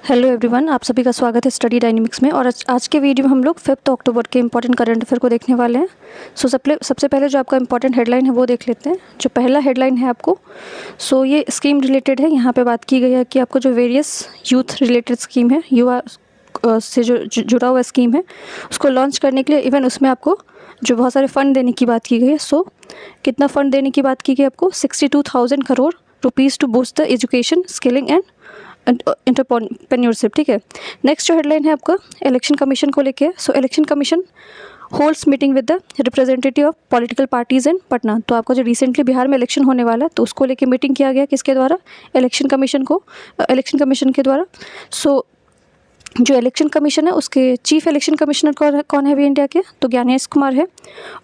Hello everyone, आप सभी का स्वागत है स्टडी डायनेमिक्स में। और आज के वीडियो में हम लोग 5 अक्टूबर के इंपॉर्टेंट करंट अफेयर को देखने वाले हैं। सबसे पहले जो आपका इंपॉर्टेंट हेडलाइन है वो देख लेते हैं। जो पहला हेडलाइन है आपको, ये स्कीम रिलेटेड है। यहाँ पे बात की गई है कि आपको जो वेरियस यूथ रिलेटेड स्कीम है, युवा से जो जुड़ा हुआ स्कीम है, उसको लॉन्च करने के लिए इवन उसमें आपको जो बहुत सारे फ़ंड देने की बात की गई है। कितना फ़ंड देने की बात की गई आपको? 62,000 crore rupees to boost the education, skilling and entrepreneurship. ठीक है। नेक्स्ट जो हेडलाइन है आपका इलेक्शन कमीशन को लेके। Election commission holds meeting with the representative of political parties in Patna. तो आपका जो रिसेंटली बिहार में इलेक्शन होने वाला है, तो उसको लेके मीटिंग किया गया किसके द्वारा? इलेक्शन कमीशन के द्वारा। जो इलेक्शन कमीशन है उसके चीफ इलेक्शन कमिश्नर कौन है अभी इंडिया के? तो ज्ञानेश कुमार है।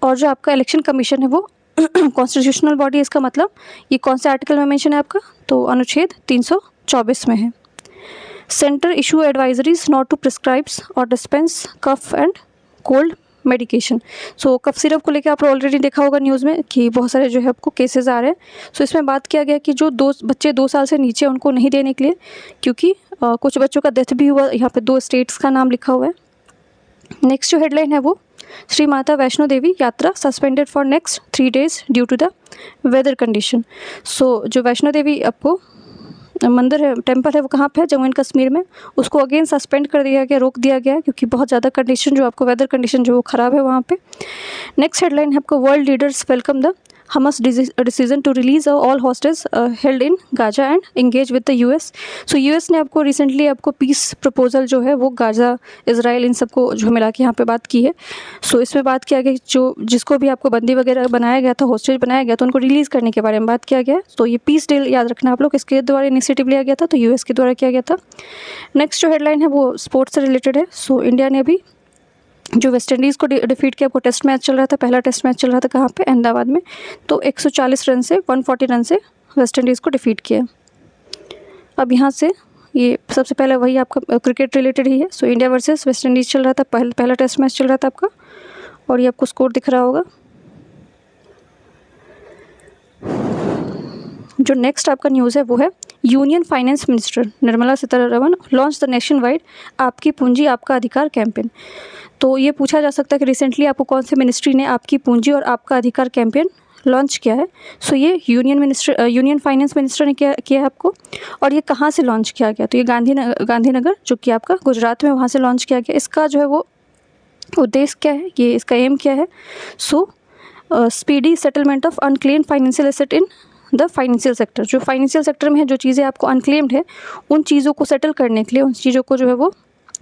और जो आपका इलेक्शन कमीशन है वो कॉन्स्टिट्यूशनल बॉडी है। इसका मतलब ये कौन से आर्टिकल में मेंशन है आपका? तो अनुच्छेद 324 में है। Centre issue advisories not to prescribes और dispense cough and cold medication. Cough syrup को लेकर आपने ऑलरेडी देखा होगा न्यूज़ में कि बहुत सारे जो है आपको केसेस आ रहे हैं। इसमें बात किया गया कि जो बच्चे 2 साल से नीचे उनको नहीं देने के लिए, क्योंकि कुछ बच्चों का डेथ भी हुआ। यहाँ पे 2 स्टेट्स का नाम लिखा हुआ है। नेक्स्ट जो हेडलाइन है वो, Shri Mata Vaishno Devi yatra suspended for next 3 days due to the weather condition. जो वैष्णो देवी आपको मंदिर है, टेम्पल है, वो कहाँ पे है? जम्मू एंड कश्मीर में। उसको अगेन सस्पेंड कर दिया गया, रोक दिया गया, क्योंकि बहुत ज़्यादा कंडीशन जो आपको वेदर कंडीशन जो वो ख़राब है वहाँ पे। नेक्स्ट हेडलाइन है आपको, world leaders welcome the Hamas decision to release all hostage held in Gaza and engage with the US. US ने आपको रिसेंटली आपको पीस प्रपोजल जो है वो गाजा, इसराइल, इन सबको जो मिला के यहाँ पे बात की है। इसमें बात किया गया जो जिसको भी आपको बंदी वगैरह बनाया गया था, हॉस्टेज बनाया गया था, उनको रिलीज़ करने के बारे में बात किया गया। ये पीस डील याद रखना आप लोग, इसके द्वारा इनिशिएटिव लिया गया था, तो यूएस के द्वारा किया गया था। नेक्स्ट जो हेडलाइन है वो स्पोर्ट्स से रिलेटेड है। इंडिया ने अभी जो वेस्ट इंडीज़ को डिफीट किया, आपको टेस्ट मैच चल रहा था, पहला टेस्ट मैच चल रहा था कहाँ पे? अहमदाबाद में। 140 रन से 140 रन से वेस्ट इंडीज़ को डिफीट किया। अब यहाँ से ये सबसे पहले वही आपका क्रिकेट रिलेटेड ही है। इंडिया वर्सेस वेस्ट इंडीज़ चल रहा था, पहला टेस्ट मैच चल रहा था आपका, और ये आपको स्कोर दिख रहा होगा। जो नेक्स्ट आपका न्यूज़ है वो है, union finance minister Nirmala Sitharaman launch the nation wide आपकी पूंजी आपका अधिकार कैंपेन। ये पूछा जा सकता है कि रिसेंटली आपको कौन से मिनिस्ट्री ने आपकी पूंजी और आपका अधिकार कैंपेन लॉन्च किया है। ये यूनियन फाइनेंस मिनिस्टर ने किया है आपको। और ये कहाँ से लॉन्च किया गया? तो ये गांधीनगर जो कि आपका गुजरात में, वहाँ से लॉन्च किया गया। इसका जो है वो उद्देश्य क्या है, ये इसका एम क्या है? Speedy settlement of unclaimed financial asset in the financial sector. जो फाइनेंशियल सेक्टर में है, जो चीज़ें आपको अनक्लेम्ड है, उन चीज़ों को सेटल करने के लिए, उन चीज़ों को जो है वो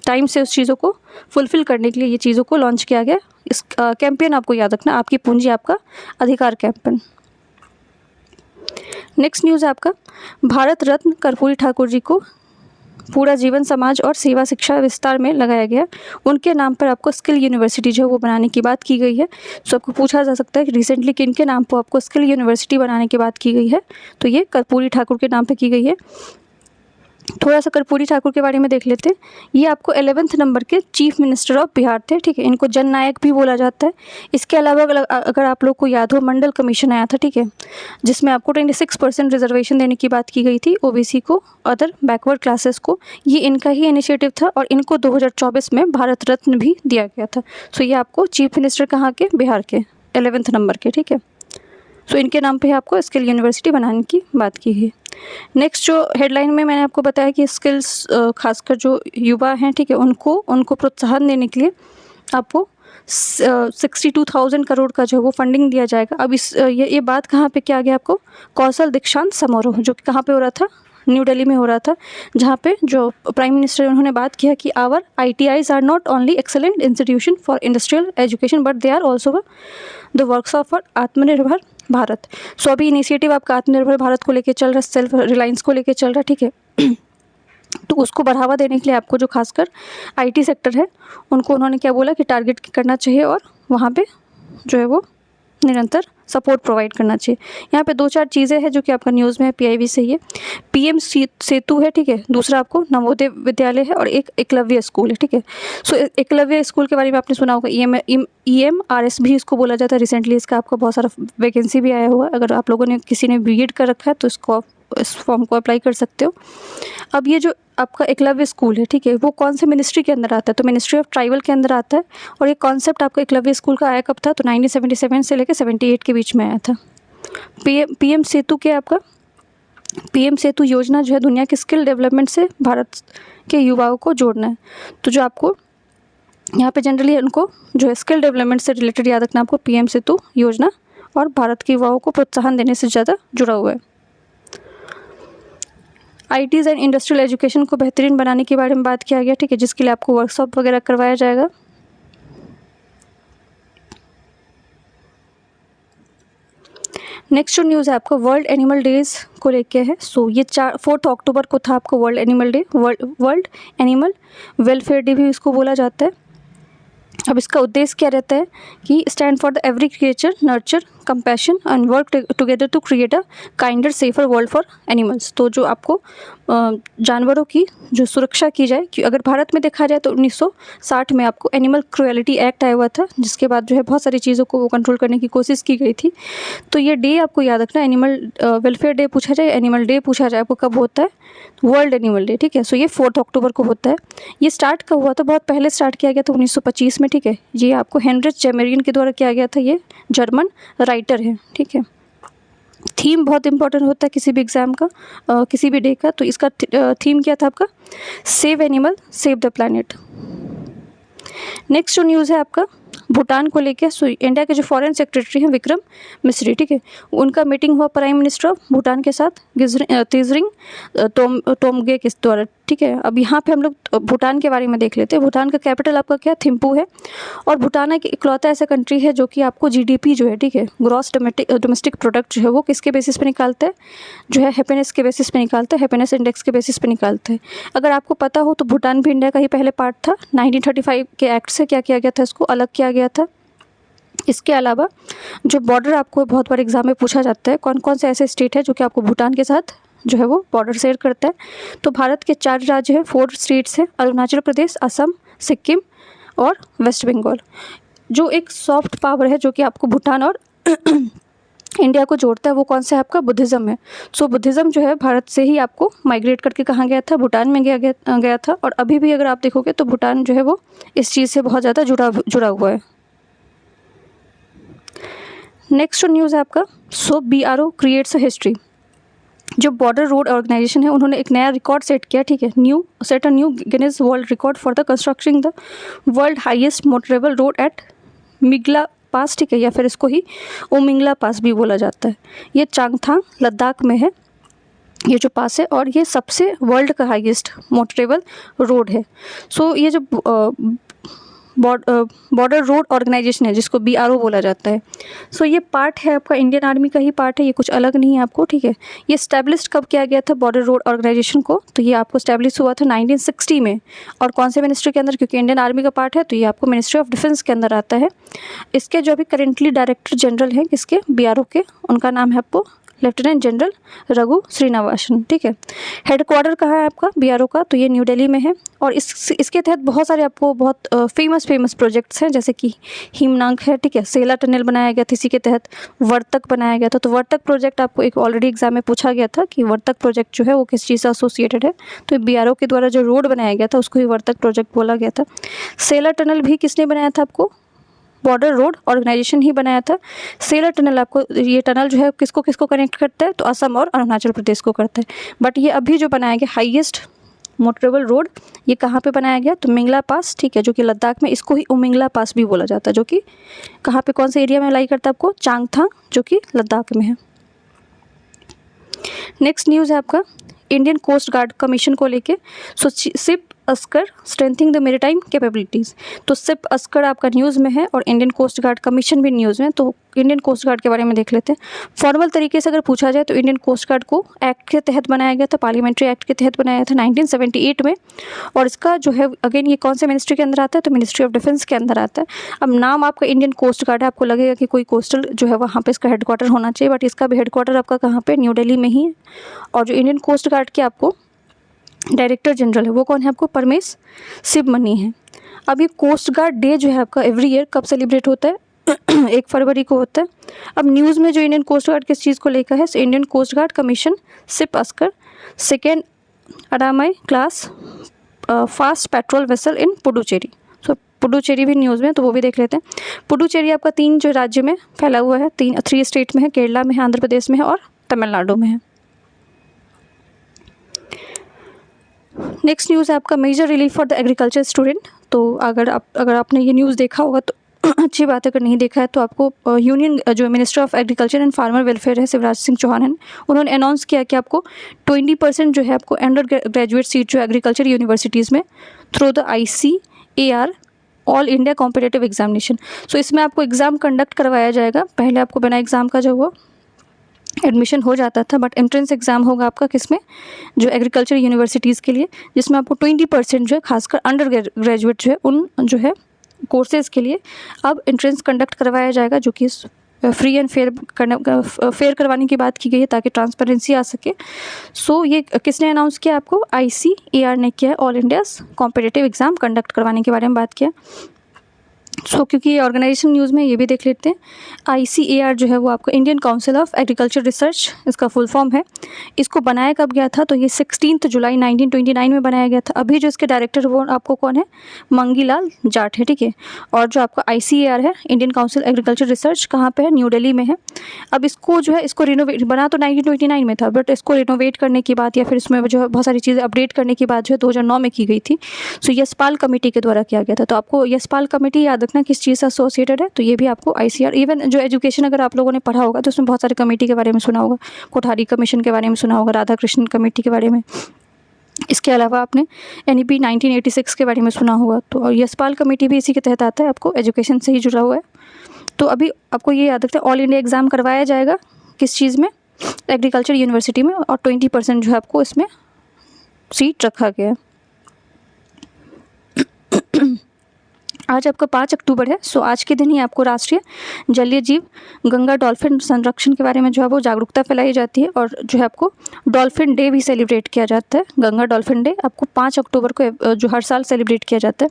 टाइम से उस चीज़ों को फुलफ़िल करने के लिए ये चीज़ों को लॉन्च किया गया। इस कैंपेन आपको याद रखना, आपकी पूंजी आपका अधिकार कैंपेन। नेक्स्ट न्यूज़ है आपका, भारत रत्न कर्पूरी ठाकुर जी को पूरा जीवन समाज और सेवा शिक्षा विस्तार में लगाया गया। उनके नाम पर आपको स्किल यूनिवर्सिटी जो है वो बनाने की बात की गई है। आपको पूछा जा सकता है कि रिसेंटली किन के नाम पर आपको स्किल यूनिवर्सिटी बनाने की बात की गई है? तो ये कर्पूरी ठाकुर के नाम पर की गई है। थोड़ा सा कर्पूरी ठाकुर के बारे में देख लेते हैं। ये आपको 11th नंबर के चीफ मिनिस्टर ऑफ बिहार थे। ठीक है, इनको जननायक भी बोला जाता है। इसके अलावा अगर आप लोग को याद हो, मंडल कमीशन आया था, ठीक है, जिसमें आपको 26% रिजर्वेशन देने की बात की गई थी ओबीसी को, अदर बैकवर्ड क्लासेस को। ये इनका ही इनिशिएटिव था और इनको 2024 में भारत रत्न भी दिया गया था। ये आपको चीफ मिनिस्टर कहाँ के? बिहार के, 11th नंबर के। ठीक है, इनके नाम पे आपको स्किल यूनिवर्सिटी बनाने की बात की है। नेक्स्ट जो हेडलाइन में मैंने आपको बताया कि स्किल्स खासकर जो युवा हैं, ठीक है, उनको प्रोत्साहन देने के लिए आपको 62,000 करोड़ का जो है वो फंडिंग दिया जाएगा। अब ये बात कहाँ पे क्या गया आपको? कौशल दीक्षांत समारोह, जो कि कहाँ पे हो रहा था? न्यू दिल्ली में हो रहा था, जहाँ पे जो प्राइम मिनिस्टर उन्होंने बात किया कि our ITIs are not only excellent institution for industrial education but they are also the workshop for Atmanirbhar Bharat. अभी इनिशिएटिव आपका आत्मनिर्भर भारत को लेके चल रहा है, सेल्फ रिलायंस को लेके चल रहा है। ठीक है, तो उसको बढ़ावा देने के लिए आपको जो खासकर IT सेक्टर है उनको उन्होंने क्या बोला कि टारगेट करना चाहिए और वहाँ पे जो है वो निरंतर सपोर्ट प्रोवाइड करना चाहिए। यहाँ पे 2-4 चीज़ें हैं जो कि आपका न्यूज़ में है, PIB से ही है। PM सेतु है, ठीक है, दूसरा आपको नवोदय विद्यालय है और एक एकलव्य स्कूल है। ठीक है, एकलव्य स्कूल के बारे में आपने सुना होगा, EMRS भी इसको बोला जाता है। रिसेंटली इसका आपका बहुत सारा वैकेंसी भी आया हुआ है। अगर आप लोगों ने किसी ने B.Ed कर रखा है तो इसको इस फॉर्म को अप्लाई कर सकते हो। अब ये जो आपका एकलव्य स्कूल है, ठीक है, वो कौन से मिनिस्ट्री के अंदर आता है? तो मिनिस्ट्री ऑफ ट्राइबल के अंदर आता है। और ये कॉन्सेप्ट आपका एकलव्य स्कूल का आया कब था? तो 1977 से लेकर 78 के बीच में आया था। पीएम सेतु क्या आपका? पीएम सेतु योजना जो है दुनिया के स्किल डेवलपमेंट से भारत के युवाओं को जोड़ना है। तो जो आपको यहाँ पे जनरली उनको जो है स्किल डेवलपमेंट से रिलेटेड याद रखना आपको, पीएम सेतु योजना और भारत के युवाओं को प्रोत्साहन देने से ज़्यादा जुड़ा हुआ है। आईटीज़ एंड इंडस्ट्रियल एजुकेशन को बेहतरीन बनाने के बारे में बात किया गया, ठीक है, जिसके लिए आपको वर्कशॉप वगैरह करवाया जाएगा। नेक्स्ट जो न्यूज़ है आपका वर्ल्ड एनिमल डेज को लेके है। सो ये 4 अक्टूबर को था आपको world animal day, world animal welfare day भी इसको बोला जाता है। अब इसका उद्देश्य क्या रहता है कि stand for the every creature nurture compassion and work together to create a kinder safer world for animals. तो जो आपको जानवरों की जो सुरक्षा की जाए, कि अगर भारत में देखा जाए तो 1960 में आपको एनिमल क्रुएलिटी एक्ट आया हुआ था, जिसके बाद जो है बहुत सारी चीज़ों को कंट्रोल करने की कोशिश की गई थी। तो ये डे आपको याद रखना, एनिमल वेलफेयर डे पूछा जाए, एनिमल डे पूछा जाए, आपको कब होता है? वर्ल्ड एनिमल डे, ठीक है। सो ये 4 अक्टूबर को होता है। ये स्टार्ट कब हुआ था? बहुत पहले स्टार्ट किया गया था 1925 में, ठीक है। ये आपको हेनरिच जेमेरियन के द्वारा किया गया था, ये जर्मन राइटर है, ठीक है। थीम बहुत इंपॉर्टेंट होता है किसी भी एग्ज़ाम का, किसी भी डे का। तो इसका थीम क्या था आपका? Save animal save the planet. Next जो न्यूज़ है आपका भूटान को लेके। सो इंडिया के जो फॉरेन सेक्रेटरी हैं विक्रम मिस्री, ठीक है, उनका मीटिंग हुआ प्राइम मिनिस्टर ऑफ भूटान के साथ तेजरिंग टोमगे के द्वारा, ठीक है। अब यहाँ पे हम लोग भूटान के बारे में देख लेते हैं। भूटान का कैपिटल आपका क्या? थिम्पू है। और भूटान एक इकलौता ऐसा कंट्री है जो कि आपको जीडीपी जो है, ठीक है, ग्रॉस डोमेस्टिक प्रोडक्ट जो है वो किसके बेसिस पे निकालता है? जो है हैप्पीनेस के बेसिस पे निकालता है, हैप्पीनेस इंडेक्स के बेसिस पे निकालता है। अगर आपको पता हो तो भूटान भी इंडिया का ही पहले पार्ट था। 1935 के एक्ट से क्या किया गया था? इसको अलग किया गया था। इसके अलावा जो बॉर्डर आपको बहुत बार एग्जाम में पूछा जाता है, कौन कौन से ऐसे स्टेट है जो कि आपको भूटान के साथ जो है वो बॉर्डर शेयर करता है? तो भारत के 4 राज्य हैं, 4 स्टेट्स हैं, अरुणाचल प्रदेश, असम, सिक्किम और वेस्ट बंगाल। जो एक सॉफ्ट पावर है जो कि आपको भूटान और इंडिया को जोड़ता है, वो कौन सा है आपका? बुद्धिज़्म है। सो बुद्धिज़्म जो है भारत से ही आपको माइग्रेट करके कहाँ गया था? भूटान में गया था। और अभी भी अगर आप देखोगे तो भूटान जो है वो इस चीज़ से बहुत ज़्यादा जुड़ा हुआ है। नेक्स्ट न्यूज़ है आपका so BRO creates a history. जो बॉर्डर रोड ऑर्गेनाइजेशन है उन्होंने एक नया रिकॉर्ड सेट किया, ठीक है, set a new Guinness world record for the constructing the world highest motorable road at Migla pass, ठीक है, या फिर इसको ही ओमिंगला पास भी बोला जाता है। ये चांगथांग लद्दाख में है ये जो पास है, और ये सबसे वर्ल्ड का हाईएस्ट मोटरेबल रोड है। सो ये जो बॉर्डर रोड ऑर्गेनाइजेशन है जिसको BRO बोला जाता है, सो ये पार्ट है आपका इंडियन आर्मी का ही पार्ट है, ये कुछ अलग नहीं है आपको, ठीक है। ये स्टैब्लिश कब किया गया था बॉर्डर रोड ऑर्गेनाइजेशन को? तो ये आपको स्टैब्लिश हुआ था 1960 में। और कौन से मिनिस्ट्री के अंदर? क्योंकि इंडियन आर्मी का पार्ट है तो ये आपको मिनिस्ट्री ऑफ डिफेंस के अंदर आता है। इसके जो अभी करेंटली डायरेक्टर जनरल हैं किसके? BRO के, उनका नाम है आपको लेफ्टिनेंट जनरल रघु श्रीनिवासन, ठीक है। हेडक्वार्टर कहाँ है आपका BRO का? तो ये न्यू दिल्ली में है। और इसके तहत बहुत सारे आपको बहुत फेमस प्रोजेक्ट्स हैं, जैसे कि हिमनांक है, ठीक है, सेला टनल बनाया गया था इसी के तहत, वर्तक बनाया गया था। तो वर्तक प्रोजेक्ट आपको एक ऑलरेडी एग्जाम में पूछा गया था कि वर्तक प्रोजेक्ट जो है वो किस चीज़ से एसोसिएटेड है। तो BRO के द्वारा जो रोड बनाया गया था उसको ही वर्तक प्रोजेक्ट बोला गया था। सेला टनल भी किसने बनाया था? आपको बॉर्डर रोड ऑर्गेनाइजेशन ही बनाया था। सेला टनल आपको, ये टनल जो है किसको किसको कनेक्ट करता है? तो असम और अरुणाचल प्रदेश को करता है। बट ये अभी जो बनाया गया हाईएस्ट मोटरेबल रोड, ये कहाँ पे बनाया गया? तो मिंगला पास, ठीक है, जो कि लद्दाख में, इसको ही उमिंगला पास भी बोला जाता है, जो कि कहाँ पे, कौन से एरिया में लाई करता है आपको? चांगथांग, जो कि लद्दाख में है। नेक्स्ट न्यूज़ है आपका इंडियन कोस्ट गार्ड कमीशन को लेके। सो शिप अस्कर स्ट्रेंथिंग द मेरीटाइम कैपेबिलिटीज़। तो शिप अस्कर आपका न्यूज़ में है और इंडियन कोस्ट गार्ड कमीशन भी न्यूज़ में। तो इंडियन कोस्ट गार्ड के बारे में देख लेते हैं। फॉर्मल तरीके से अगर पूछा जाए तो इंडियन कोस्ट गार्ड को एक्ट के तहत बनाया गया था, पार्लियामेंट्री एक्ट के तहत बनाया था 1978 में। और इसका जो है अगेन ये कौन से मिनिस्ट्री के अंदर आता है? तो मिनिस्ट्री ऑफ डिफेंस के अंदर आता है। अब नाम आपका इंडियन कोस्ट गार्ड है, आपको लगेगा कि कोई कोस्टल जो है वहाँ पे इसका हेडक्वार्टर होना चाहिए, बट इसका भी हेडक्वार्टर आपका कहाँ पे? न्यू दिल्ली में ही है। और जो इंडियन कोस्ट गार्ड के आपको डायरेक्टर जनरल है वो कौन है? आपको परमेश शिवमनी है। अब ये कोस्ट गार्ड डे जो है आपका एवरी ईयर कब सेलिब्रेट होता है? 1 फरवरी को होता है। अब न्यूज़ में जो इंडियन कोस्ट गार्ड किस चीज़ को लेकर है, Indian coast guard commission ship अस्कर second Adamya class fast patrol vessel in Puducherry. So Puducherry भी न्यूज़ में, तो वो भी देख लेते हैं। पुडुचेरी आपका 3 जो राज्य में फैला हुआ है, 3 स्टेट में है, केरला में है, आंध्र प्रदेश में है और तमिलनाडु में है। नेक्स्ट न्यूज़ है आपका major relief for the agriculture student. तो अगर आपने ये न्यूज़ देखा होगा तो अच्छी बात है, अगर नहीं देखा है तो आपको यूनियन जो minister of agriculture and farmer welfare है शिवराज सिंह चौहान है, उन्होंने अनाउंस किया कि आपको 20% जो है आपको अंडर ग्रेजुएट सीट जो एग्रीकल्चर यूनिवर्सिटीज़ में through the ICAR all India competitive examination. So इसमें आपको एग्ज़ाम कंडक्ट करवाया जाएगा। पहले आपको बिना एग्ज़ाम का जो वो एडमिशन हो जाता था, बट एंट्रेंस एग्ज़ाम होगा आपका किसमें, जो एग्रीकल्चर यूनिवर्सिटीज़ के लिए, जिसमें आपको 20% जो है खासकर अंडर ग्रेजुएट जो है उन जो है कोर्सेज़ के लिए अब एंट्रेंस कंडक्ट करवाया जाएगा, जो कि फ्री एंड फेयर करवाने की बात की गई है ताकि ट्रांसपेरेंसी आ सके। सो ये किसने अनाउंस किया आपको, ICAR ने किया है, all India's competitive exam conduct करवाने के बारे में बात किया। सो क्योंकि ये ऑर्गेनाइजेशन न्यूज़ में ये भी देख लेते हैं। ICAR जो है वो आपको Indian council of agriculture research इसका फुल फॉर्म है। इसको बनाया कब गया था, तो ये 16 जुलाई 1929 में बनाया गया था। अभी जो इसके डायरेक्टर वो आपको कौन है, मंगीलाल जाट है, ठीक है। और जो आपका ICAR है, इंडियन काउंसिल एग्रीकल्चर रिसर्च, कहाँ पे है, न्यू दिल्ली में है। अब इसको जो है इसको रिनोवेट, बना तो 1929 में था, बट इसको रिनोवेट करने की बात या फिर इसमें जो है बहुत सारी चीज़ें अपडेट करने की बात जो है 2009 में की गई थी। सो यशपाल कमेटी के द्वारा किया गया था। तो आपको यशपाल कमेटी याद रखना किस चीज़ से एसोसिएटेड है, तो ये भी आपको ICAR, इवन जो एजुकेशन अगर आप लोगों ने पढ़ा होगा तो उसमें बहुत सारे कमेटी के बारे में सुना होगा, कोठारी कमीशन के बारे में सुना होगा, राधा कृष्ण कमेटी के बारे में। इसके अलावा आपने NEP 1986 के बारे में सुना होगा। तो यशपाल कमेटी भी इसी के तहत आता है, आपको एजुकेशन से ही जुड़ा हुआ है। तो अभी आपको ये याद रखते हैं, ऑल इंडिया एग्ज़ाम करवाया जाएगा किस चीज़ में, एग्रीकल्चर यूनिवर्सिटी में, और 20% जो है आपको इसमें सीट रखा गया है। आज आपका 5 अक्टूबर है। सो आज के दिन ही आपको राष्ट्रीय जलीय जीव गंगा डॉल्फिन संरक्षण के बारे में जो है वो जागरूकता फैलाई जाती है, और जो है आपको डॉल्फिन डे भी सेलिब्रेट किया जाता है। गंगा डॉल्फिन डे आपको 5 अक्टूबर को जो हर साल सेलिब्रेट किया जाता है।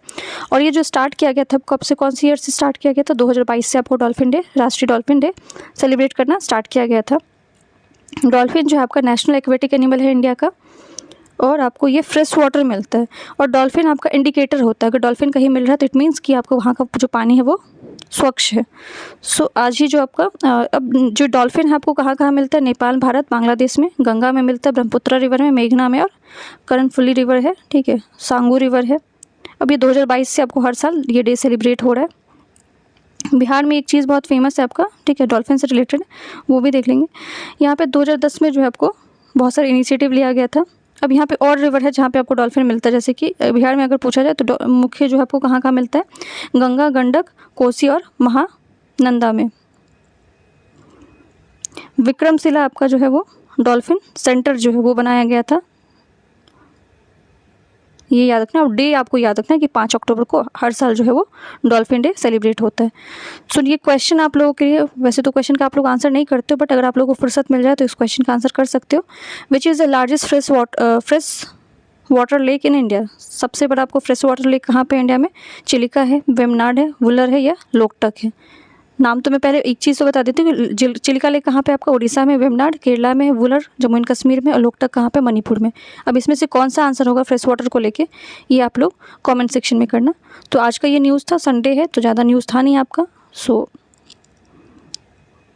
और ये जो स्टार्ट किया गया था, कब से, कौन सी ईयर से स्टार्ट किया गया था, 2022 से आपको डॉल्फिन डे, राष्ट्रीय डॉल्फिन डे सेलिब्रेट करना स्टार्ट किया गया था। डॉल्फिन जो है आपका नेशनल एक्वेटिक एनिमल है इंडिया का, और आपको ये फ्रेश वाटर मिलता है। और डॉल्फिन आपका इंडिकेटर होता है, अगर डॉल्फिन कहीं मिल रहा है तो इट मीन्स कि आपको वहाँ का जो पानी है वो स्वच्छ है। सो आज ही जो आपका अब जो डॉल्फिन है आपको कहाँ कहाँ मिलता है, नेपाल, भारत, बांग्लादेश में गंगा में मिलता है, ब्रह्मपुत्र रिवर में, मेघना में, और कर्णफुली रिवर है, ठीक है, सांगू रिवर है। अब ये 2022 से आपको हर साल ये डे सेलिब्रेट हो रहा है। बिहार में एक चीज़ बहुत फेमस है आपका, ठीक है, डॉल्फिन से रिलेटेड, वो भी देख लेंगे। यहाँ पे 2010 में जो है आपको बहुत सारा इनिशिएटिव लिया गया था। अब यहाँ पे और रिवर है जहाँ पे आपको डॉल्फिन मिलता है, जैसे कि बिहार में अगर पूछा जाए तो मुख्य जो है आपको कहाँ कहाँ मिलता है, गंगा, गंडक, कोसी और महानंदा में। विक्रमशिला आपका जो है वो डॉल्फिन सेंटर जो है वो बनाया गया था, ये याद रखना। और डे आपको याद रखना है कि 5 अक्टूबर को हर साल जो है वो डॉल्फिन डे सेलिब्रेट होता है। सो ये क्वेश्चन आप लोगों के लिए, वैसे तो क्वेश्चन का आप लोग आंसर नहीं करते हो, बट अगर आप लोगों को फुर्सत मिल जाए तो इस क्वेश्चन का आंसर कर सकते हो। Which is the largest fresh water lake in India, सबसे बड़ा आपको फ्रेश वाटर लेक कहाँ पे इंडिया में, चिलिका है, वेमनाड है, वुलर है या लोकटक है। नाम तो मैं पहले एक चीज़ तो बता देती हूँ कि चिलिका लेक कहाँ पे आपका, उड़ीसा में, वेमनाड केरला में, वुलर जम्मू एंड कश्मीर में, और लोकटक कहाँ पे, मणिपुर में। अब इसमें से कौन सा आंसर होगा फ्रेश वाटर को लेके, ये आप लोग कमेंट सेक्शन में करना। तो आज का ये न्यूज़ था, संडे है तो ज़्यादा न्यूज़ था नहीं आपका। सो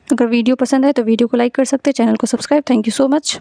अगर वीडियो पसंद है तो वीडियो को लाइक कर सकते हैं, चैनल को subscribe. Thank you so much.